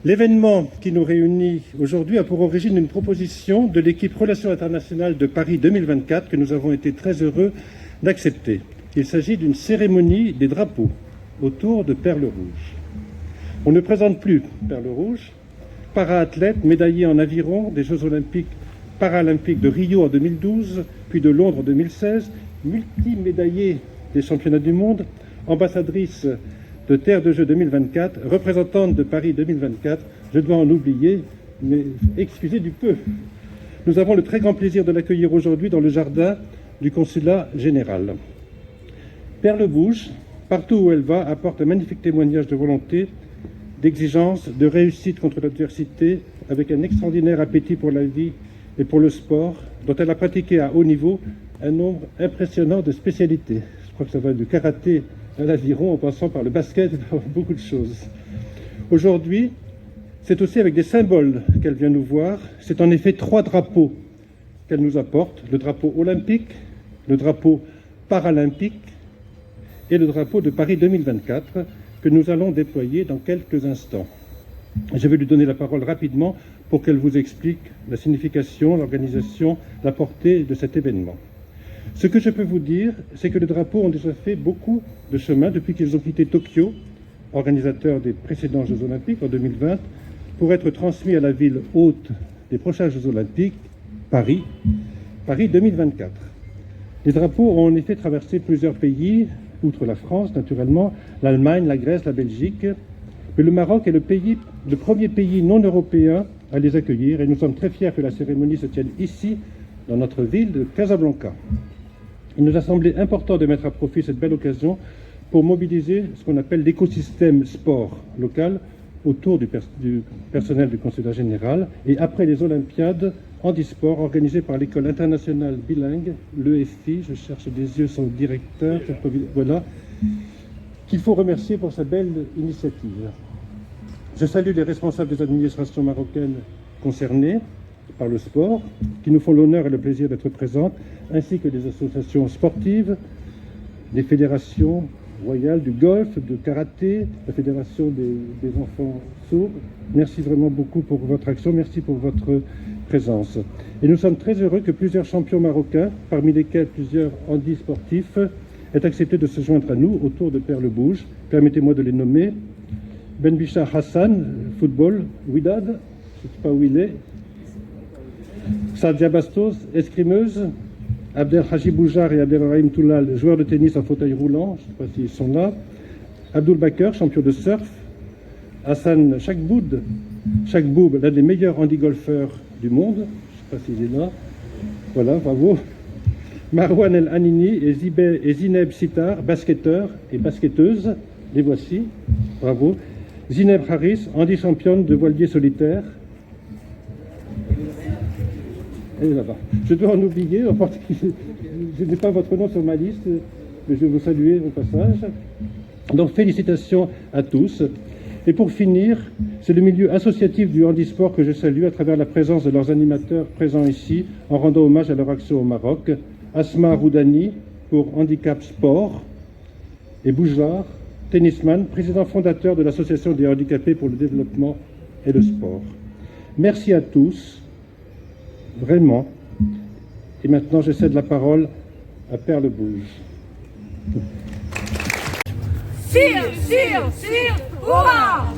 L'événement qui nous réunit aujourd'hui a pour origine une proposition de l'équipe Relations internationales de Paris 2024 que nous avons été très heureux d'accepter. Il s'agit d'une cérémonie des drapeaux autour de Perle Rouge. On ne présente plus Perle Rouge, para-athlète médaillé en aviron des Jeux olympiques paralympiques de Rio en 2012, puis de Londres en 2016, multimédaillée des championnats du monde, ambassadrice de Terre de Jeux 2024, représentante de Paris 2024, je dois en oublier, mais excusez du peu. Nous avons le très grand plaisir de l'accueillir aujourd'hui dans le jardin du Consulat général. Perle Rouge, partout où elle va, apporte un magnifique témoignage de volonté, d'exigence, de réussite contre l'adversité, avec un extraordinaire appétit pour la vie et pour le sport, dont elle a pratiqué à haut niveau un nombre impressionnant de spécialités. Je crois que ça va du karaté à l'aviron, en passant par le basket, beaucoup de choses. Aujourd'hui, c'est aussi avec des symboles qu'elle vient nous voir. C'est en effet 3 drapeaux qu'elle nous apporte. Le drapeau olympique, le drapeau paralympique et le drapeau de Paris 2024 que nous allons déployer dans quelques instants. Je vais lui donner la parole rapidement pour qu'elle vous explique la signification, l'organisation, la portée de cet événement. Ce que je peux vous dire, c'est que les drapeaux ont déjà fait beaucoup de chemin depuis qu'ils ont quitté Tokyo, organisateur des précédents Jeux Olympiques en 2020, pour être transmis à la ville hôte des prochains Jeux Olympiques, Paris 2024. Les drapeaux ont en effet traversé plusieurs pays, outre la France naturellement, l'Allemagne, la Grèce, la Belgique, mais le Maroc est le premier pays non européen à les accueillir et nous sommes très fiers que la cérémonie se tienne ici, dans notre ville de Casablanca. Il nous a semblé important de mettre à profit cette belle occasion pour mobiliser ce qu'on appelle l'écosystème sport local autour du personnel du Consulat général et après les Olympiades handisport organisées par l'école internationale bilingue, l'EFI, je cherche des yeux son directeur, voilà, qu'il faut remercier pour sa belle initiative. Je salue les responsables des administrations marocaines concernées par le sport, qui nous font l'honneur et le plaisir d'être présentes, ainsi que les associations sportives, les fédérations royales du golf, de karaté, la fédération des enfants sourds. Merci vraiment beaucoup pour votre action, merci pour votre présence. Et nous sommes très heureux que plusieurs champions marocains, parmi lesquels plusieurs handisportifs, aient accepté de se joindre à nous autour de Perle Rouge. Permettez-moi de les nommer. Ben Bichar Hassan, football, Ouidad, je ne sais pas où il est. Sadia Bastos, escrimeuse. Abdel Haji Boujar et Abdelrahim Toulal, joueurs de tennis en fauteuil roulant, je ne sais pas s'ils sont là. Abdul Bakr, champion de surf. Hassan Chakboub, l'un des meilleurs handigolfeurs du monde, je ne sais pas s'il est là. Voilà, bravo. Marwan El Hanini et Zineb Sitar, basketteurs et basketteuses, les voici, bravo. Zineb Haris, handi-championne de voilier solitaire. Et là-bas. Je dois en oublier, je n'ai pas votre nom sur ma liste, mais je vais vous saluer au passage. Donc félicitations à tous. Et pour finir, c'est le milieu associatif du handisport que je salue à travers la présence de leurs animateurs présents ici, en rendant hommage à leur action au Maroc. Asma Roudani pour Handicap Sport et Boujar, tennisman, président fondateur de l'Association des handicapés pour le développement et le sport. Merci à tous. Vraiment. Et maintenant, je cède la parole à Perle Rouge. Sire, hurrah!